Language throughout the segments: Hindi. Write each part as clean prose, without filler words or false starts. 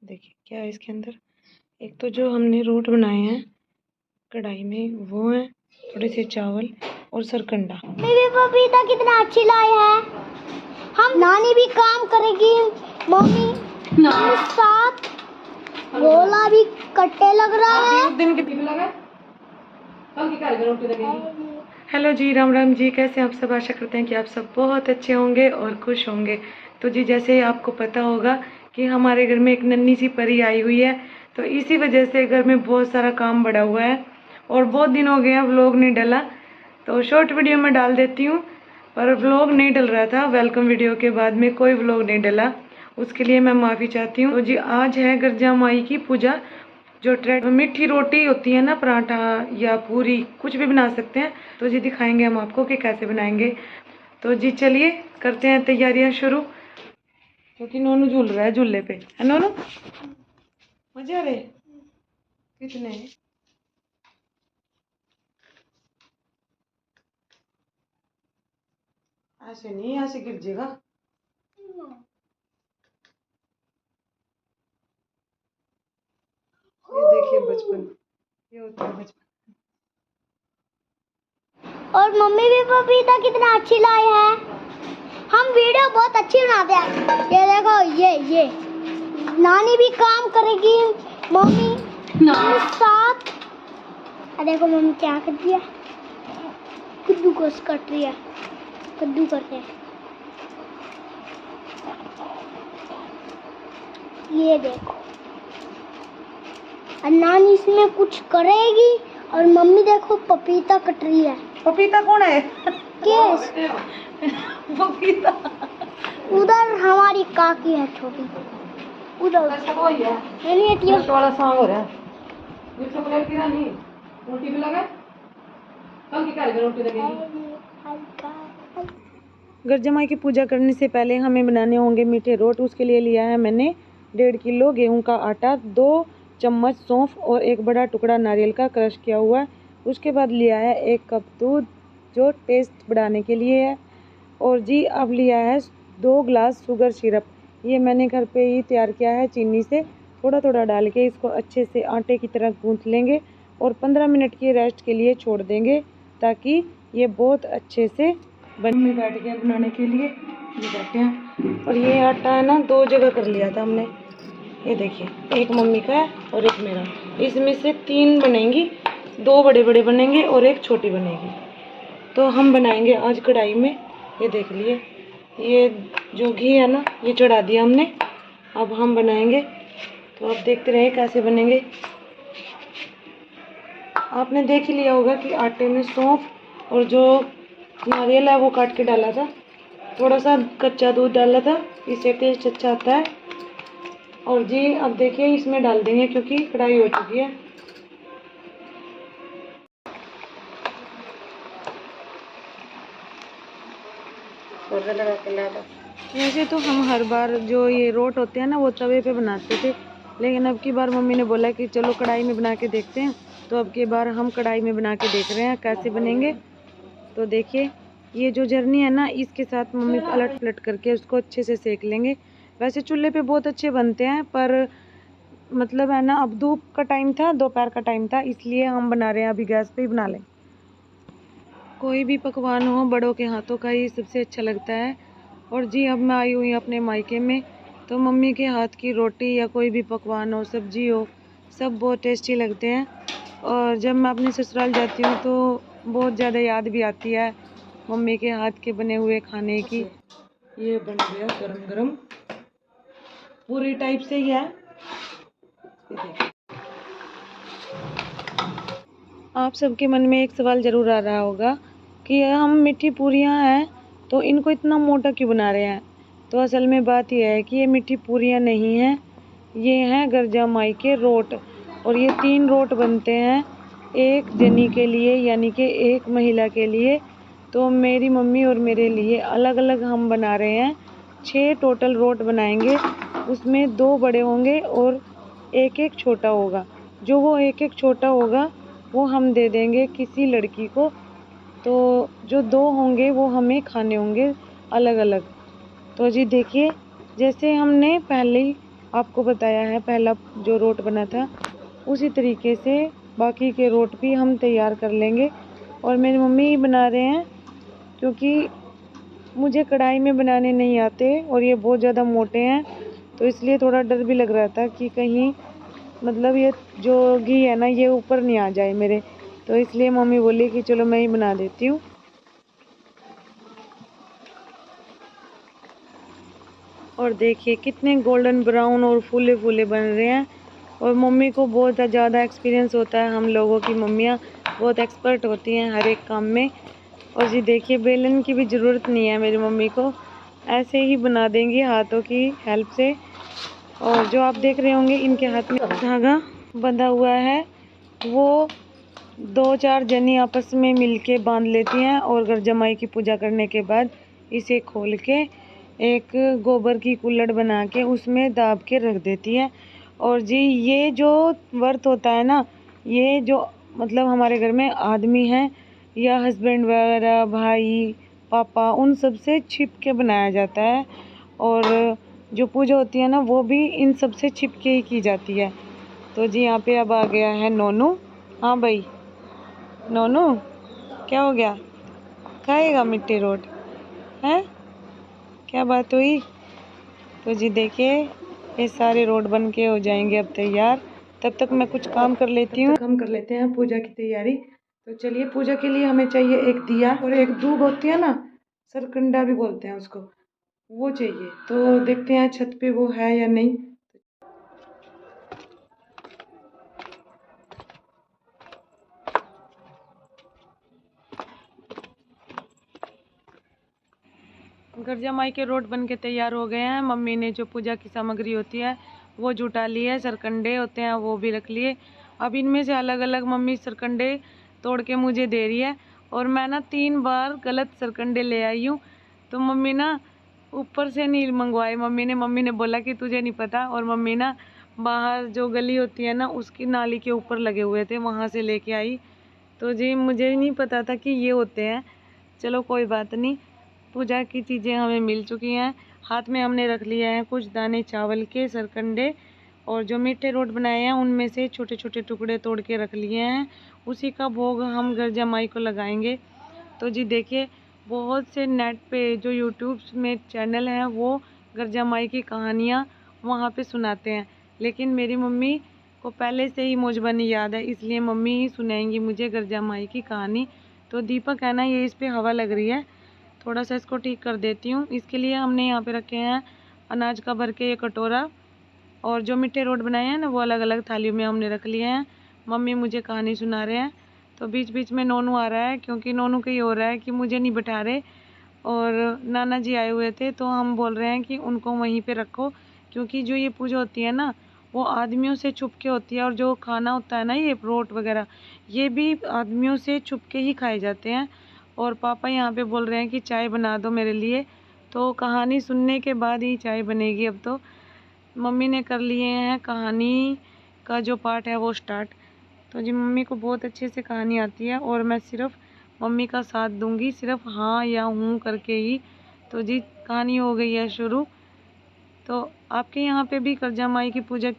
देखिए क्या है इसके अंदर। एक तो जो हमने रोट बनाए हैं कढ़ाई में वो है, थोड़े से चावल और सरकंडा। मेरी पपीता कितना अच्छी लाई है। हम नानी भी काम करेगी, मम्मी साथ गोला भी कट्टे लग रहा है। दिन के लगा हेलो जी, राम राम जी, कैसे आप सब। आशा करते हैं कि आप सब बहुत अच्छे होंगे और खुश होंगे। तो जी जैसे आपको पता होगा कि हमारे घर में एक नन्ही सी परी आई हुई है, तो इसी वजह से घर में बहुत सारा काम बढ़ा हुआ है और बहुत दिन हो गए हैं व्लॉग नहीं डला। तो शॉर्ट वीडियो में डाल देती हूँ, पर व्लॉग नहीं डल रहा था। वेलकम वीडियो के बाद में कोई व्लॉग नहीं डला, उसके लिए मैं माफ़ी चाहती हूँ। तो जी आज है गर्जा माई की पूजा। जो मीठी रोटी होती है ना, पराठा या पूरी कुछ भी बना सकते हैं। तो जी दिखाएंगे हम आपको कि कैसे बनाएंगे। तो जी चलिए करते हैं तैयारियां शुरू। क्योंकि नोनू झूल रहा है झूले पे, है नोनू? मजे आ रहे कितने? ऐसे नहीं, ऐसे गिर जाएगा। ये देखिए बचपन, ये होता है बचपन। और मम्मी भी पपीता कितना अच्छी लाई है। हम वीडियो बहुत अच्छी बनाते हैं। ये देखो, ये नानी भी काम करेगी, मम्मी साथ। देखो मम्मी क्या कर दिया, कद्दू को कट रही है, कद्दू करके। ये देखो, और नानी इसमें कुछ करेगी और मम्मी देखो पपीता कट रही है। पपीता कौन है? केस पपीता उधर हमारी काकी है छोटी, उधर वाला सांग हो रहा है। रोटी भी लगा कल की करेगा, रोटी लगेगी। गर्जा माई की पूजा करने से पहले हमें बनाने होंगे मीठे रोट। उसके लिए लिया है मैंने 1.5 किलो गेहूं का आटा, 2 चम्मच सौंफ और एक बड़ा टुकड़ा नारियल का क्रश किया हुआ। उसके बाद लिया है 1 कप दूध जो टेस्ट बढ़ाने के लिए है। और जी अब लिया है 2 गिलास शुगर सिरप। ये मैंने घर पे ही तैयार किया है, चीनी से थोड़ा थोड़ा डाल के इसको अच्छे से आटे की तरह गूंथ लेंगे और 15 मिनट की रेस्ट के लिए छोड़ देंगे ताकि ये बहुत अच्छे से बन में बैठ गया बनाने के लिए। ये बैठे हैं और ये आटा है ना 2 जगह कर लिया था हमने। ये देखिए, एक मम्मी का है और एक मेरा। इसमें से 3 बनेंगी, 2 बड़े बड़े बनेंगे और एक छोटी बनेगी। तो हम बनाएंगे आज कढ़ाई में। ये देख लिए, ये जो घी है ना ये चढ़ा दिया हमने। अब हम बनाएंगे, तो आप देखते रहे कैसे बनेंगे। आपने देख ही लिया होगा कि आटे में सौंफ और जो नारियल है वो काट के डाला था, थोड़ा सा कच्चा दूध डाला था, इससे टेस्ट अच्छा आता है। और जी अब देखिए इसमें डाल देंगे क्योंकि कढ़ाई हो चुकी है। वैसे तो हम हर बार जो ये रोट होते हैं ना वो तवे पे बनाते थे, लेकिन अब की बार मम्मी ने बोला कि चलो कढ़ाई में बना के देखते हैं। तो अब की बार हम कढ़ाई में बना के देख रहे हैं कैसे बनेंगे। तो देखिए ये जो जर्नी है ना इसके साथ मम्मी पलट पलट करके उसको अच्छे से सेक लेंगे। वैसे चूल्हे पे बहुत अच्छे बनते हैं, पर मतलब है ना अब धूप का टाइम था, दोपहर का टाइम था, इसलिए हम बना रहे हैं अभी गैस पे ही बना लें। कोई भी पकवान हो बड़ों के हाथों का ही सबसे अच्छा लगता है। और जी अब मैं आई हुई अपने मायके में, तो मम्मी के हाथ की रोटी या कोई भी पकवान हो, सब्जी हो, सब बहुत टेस्टी लगते हैं। और जब मैं अपने ससुराल जाती हूँ तो बहुत ज़्यादा याद भी आती है मम्मी के हाथ के बने हुए खाने की। ये बन गया गरम गरम, पूरी टाइप से ही है। आप सबके मन में एक सवाल ज़रूर आ रहा होगा कि हम मीठी पूरियाँ हैं तो इनको इतना मोटा क्यों बना रहे हैं। तो असल में बात यह है कि ये मीठी पूरियाँ नहीं हैं, ये हैं गर्जा माई के रोट। और ये 3 रोट बनते हैं एक जनी के लिए, यानी कि एक महिला के लिए। तो मेरी मम्मी और मेरे लिए अलग अलग हम बना रहे हैं। 6 टोटल रोट बनाएंगे, उसमें 2 बड़े होंगे और एक एक छोटा होगा। जो वो एक एक छोटा होगा वो हम दे देंगे किसी लड़की को। तो जो 2 होंगे वो हमें खाने होंगे अलग अलग। तो जी देखिए, जैसे हमने पहले ही आपको बताया है पहला जो रोट बना था उसी तरीके से बाकी के रोट भी हम तैयार कर लेंगे। और मेरी मम्मी ही बना रहे हैं क्योंकि मुझे कढ़ाई में बनाने नहीं आते और ये बहुत ज़्यादा मोटे हैं, तो इसलिए थोड़ा डर भी लग रहा था कि कहीं मतलब ये जो घी है ना ये ऊपर नहीं आ जाए मेरे, तो इसलिए मम्मी बोली कि चलो मैं ही बना देती हूँ। और देखिए कितने गोल्डन ब्राउन और फूले फूले बन रहे हैं। और मम्मी को बहुत ज़्यादा एक्सपीरियंस होता है, हम लोगों की मम्मियाँ बहुत एक्सपर्ट होती हैं हर एक काम में। और जी देखिए बेलन की भी ज़रूरत नहीं है मेरी मम्मी को, ऐसे ही बना देंगी हाथों की हेल्प से। और जो आप देख रहे होंगे इनके हाथ में धागा बंधा हुआ है वो 2-4 जनी आपस में मिलके बांध लेती हैं और घर जमाई की पूजा करने के बाद इसे खोल के एक गोबर की कुल्हड़ बना के उसमें दाब के रख देती है। और जी ये जो व्रत होता है ना, ये जो मतलब हमारे घर में आदमी हैं या हस्बैंड वगैरह भाई पापा उन सब से छिप के बनाया जाता है। और जो पूजा होती है ना वो भी इन सब से छिप के ही की जाती है। तो जी यहाँ पे अब आ गया है नोनू। हाँ भाई नोनू क्या हो गया, खाएगा मिट्टी रोट है, क्या बात हुई? तो जी देखिए ये सारे रोड बन के हो जाएंगे अब तैयार, तब तक मैं कुछ काम कर लेती हूँ। हम कर लेते हैं पूजा की तैयारी। तो चलिए पूजा के लिए हमें चाहिए एक दिया और एक दूब होती है ना, सरकंडा भी बोलते हैं उसको, वो चाहिए। तो देखते हैं छत पे वो है या नहीं। गर्जा माई के रोट बन के तैयार हो गए हैं। मम्मी ने जो पूजा की सामग्री होती है वो जुटा ली है, सरकंडे होते हैं वो भी रख लिए। अब इनमें से अलग अलग मम्मी सरकंडे तोड़ के मुझे दे रही है और मैं ना 3 बार गलत सरकंडे ले आई हूँ। तो मम्मी ना ऊपर से नहीं मंगवाए, मम्मी ने बोला कि तुझे नहीं पता, और मम्मी ना बाहर जो गली होती है ना उसकी नाली के ऊपर लगे हुए थे वहाँ से लेके आई। तो जी मुझे नहीं पता था कि ये होते हैं। चलो कोई बात नहीं, पूजा की चीज़ें हमें मिल चुकी हैं। हाथ में हमने रख लिए हैं कुछ दाने चावल के सरकंडे, और जो मीठे रोट बनाए हैं उनमें से छोटे छोटे टुकड़े तोड़ के रख लिए हैं। उसी का भोग हम गर्जा माई को लगाएंगे। तो जी देखिए बहुत से नेट पे जो यूट्यूब में चैनल हैं वो गर्जा माई की कहानियाँ वहाँ पे सुनाते हैं, लेकिन मेरी मम्मी को पहले से ही मौजबानी याद है, इसलिए मम्मी ही सुनाएंगी मुझे गर्जा माई की कहानी। तो दीपक है ना ये इस पे हवा लग रही है, थोड़ा सा इसको ठीक कर देती हूँ। इसके लिए हमने यहाँ पे रखे हैं अनाज का भर के ये कटोरा, और जो मीठे रोट बनाए हैं ना वो अलग अलग थालियों में हमने रख लिए हैं। मम्मी मुझे कहानी सुना रहे हैं। तो बीच बीच में नोनू आ रहा है क्योंकि नोनू का ये हो रहा है कि मुझे नहीं बैठा रहे, और नाना जी आए हुए थे तो हम बोल रहे हैं कि उनको वहीं पे रखो, क्योंकि जो ये पूजा होती है ना वो आदमियों से छुप के होती है, और जो खाना होता है ना ये रोट वगैरह ये भी आदमियों से छुप के ही खाए जाते हैं। और पापा यहाँ पे बोल रहे हैं कि चाय बना दो मेरे लिए, तो कहानी सुनने के बाद ही चाय बनेगी। अब तो मम्मी ने कर लिए हैं कहानी का जो पार्ट है वो स्टार्ट। तो जी मम्मी को बहुत अच्छे से कहानी आती है और मैं सिर्फ मम्मी का साथ दूंगी, सिर्फ हाँ या हूँ करके ही। तो जी कहानी हो गई है शुरू। तो आपके यहाँ पे भी कर्जा माई की पूजा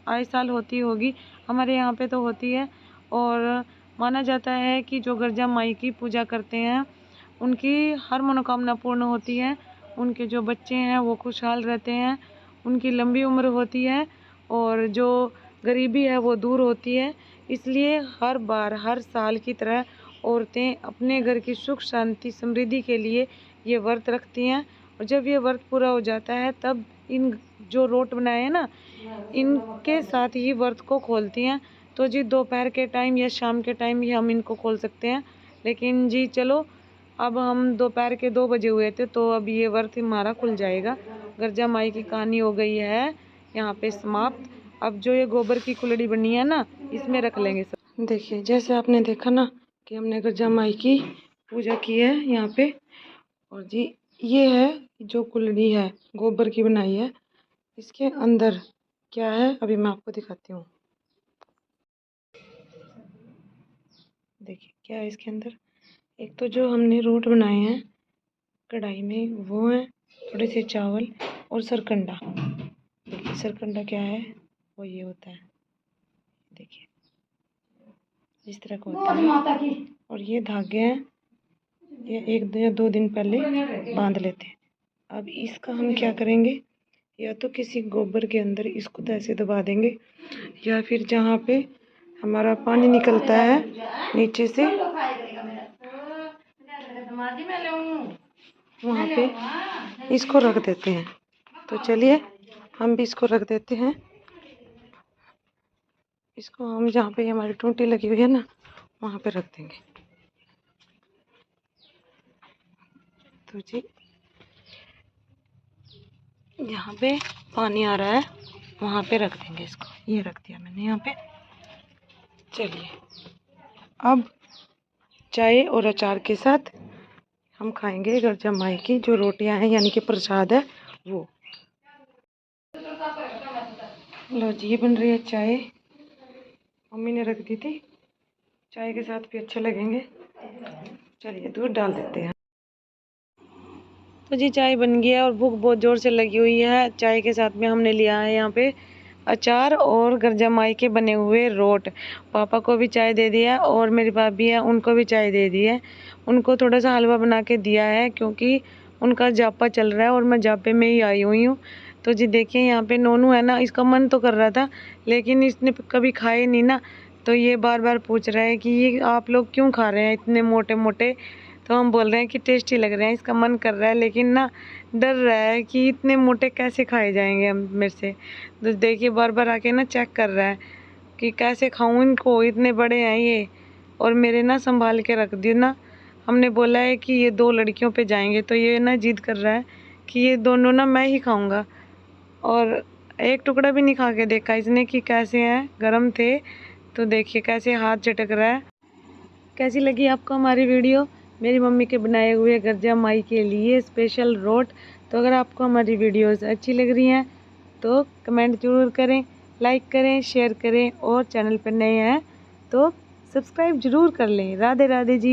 आए साल होती होगी, हमारे यहाँ पे तो होती है। और माना जाता है कि जो गर्जा माई की पूजा करते हैं उनकी हर मनोकामना पूर्ण होती है, उनके जो बच्चे हैं वो खुशहाल रहते हैं, उनकी लंबी उम्र होती है, और जो गरीबी है वो दूर होती है। इसलिए हर बार हर साल की तरह औरतें अपने घर की सुख शांति समृद्धि के लिए ये व्रत रखती हैं। और जब ये व्रत पूरा हो जाता है तब इन जो रोट बनाए हैं ना इनके साथ ही व्रत को खोलती हैं। तो जी दोपहर के टाइम या शाम के टाइम ही हम इनको खोल सकते हैं, लेकिन जी चलो अब हम दोपहर के 2 बजे हुए थे तो अब ये व्रत हमारा खुल जाएगा। गर्जा माई की कहानी हो गई है यहाँ पे समाप्त। अब जो ये गोबर की कुल्हड़ी बनी है ना इसमें रख लेंगे सब। देखिए जैसे आपने देखा ना कि हमने गर्जा माई की पूजा की है यहाँ पे, और जी ये है जो कुल्हड़ी है गोबर की बनाई है, इसके अंदर क्या है अभी मैं आपको दिखाती हूँ। देखिए क्या है इसके अंदर, एक तो जो हमने रोट बनाए हैं कढ़ाई में वो है, थोड़े से चावल और सरकंडा, देखिए सरकंडा क्या है, वो ये होता है, देखिए इस तरह का होता है। और ये धागे हैं, ये 1 या 2 दिन पहले बांध लेते हैं। अब इसका हम क्या करेंगे, या तो किसी गोबर के अंदर इसको तो ऐसे दबा देंगे, या फिर जहाँ पे हमारा पानी निकलता है नीचे से, वहाँ पे इसको रख देते हैं। तो चलिए हम भी इसको रख देते हैं। इसको हम जहाँ पे हमारी टूटी लगी हुई है ना, वहाँ पे रख देंगे। तो जी यहाँ पे पानी आ रहा है, वहाँ पे रख देंगे इसको। ये रख दिया मैंने यहाँ पे। चलिए अब चाय और अचार के साथ हम खाएंगे गर्जा माई की जो रोटियां हैं, यानी कि प्रसाद है वो। लो जी, ये बन रही है चाय, मम्मी ने रख दी थी। चाय के साथ भी अच्छे लगेंगे। चलिए दूध डाल देते हैं। तो जी चाय बन गई है और भूख बहुत ज़ोर से लगी हुई है। चाय के साथ में हमने लिया है यहाँ पे अचार और गर्जा माई के बने हुए रोट। पापा को भी चाय दे दिया और मेरी भाभी है उनको भी चाय दे दी है। उनको थोड़ा सा हलवा बना के दिया है क्योंकि उनका जापा चल रहा है और मैं जापे में ही आई हुई हूँ। तो जी देखिए यहाँ पे नोनू है ना, इसका मन तो कर रहा था लेकिन इसने कभी खाए नहीं ना, तो ये बार बार पूछ रहा है कि ये आप लोग क्यों खा रहे हैं इतने मोटे मोटे। तो हम बोल रहे हैं कि टेस्टी लग रहे हैं, इसका मन कर रहा है लेकिन ना डर रहा है कि इतने मोटे कैसे खाए जाएंगे हम मेरे से। तो देखिए बार बार आके ना चेक कर रहा है कि कैसे खाऊं इनको, इतने बड़े हैं ये। और मेरे ना संभाल के रख दियो ना, हमने बोला है कि ये 2 लड़कियों पे जाएंगे, तो ये ना जिद कर रहा है कि ये दोनों ना मैं ही खाऊंगा। और एक टुकड़ा भी नहीं खा के देखा इसने कि कैसे हैं, गरम थे। तो देखिए कैसे हाथ झटक रहा है। कैसी लगी आपको हमारी वीडियो, मेरी मम्मी के बनाए हुए गर्जा माई के लिए स्पेशल रोट। तो अगर आपको हमारी वीडियोस अच्छी लग रही हैं तो कमेंट ज़रूर करें, लाइक करें, शेयर करें और चैनल पर नए हैं तो सब्सक्राइब ज़रूर कर लें। राधे राधे जी।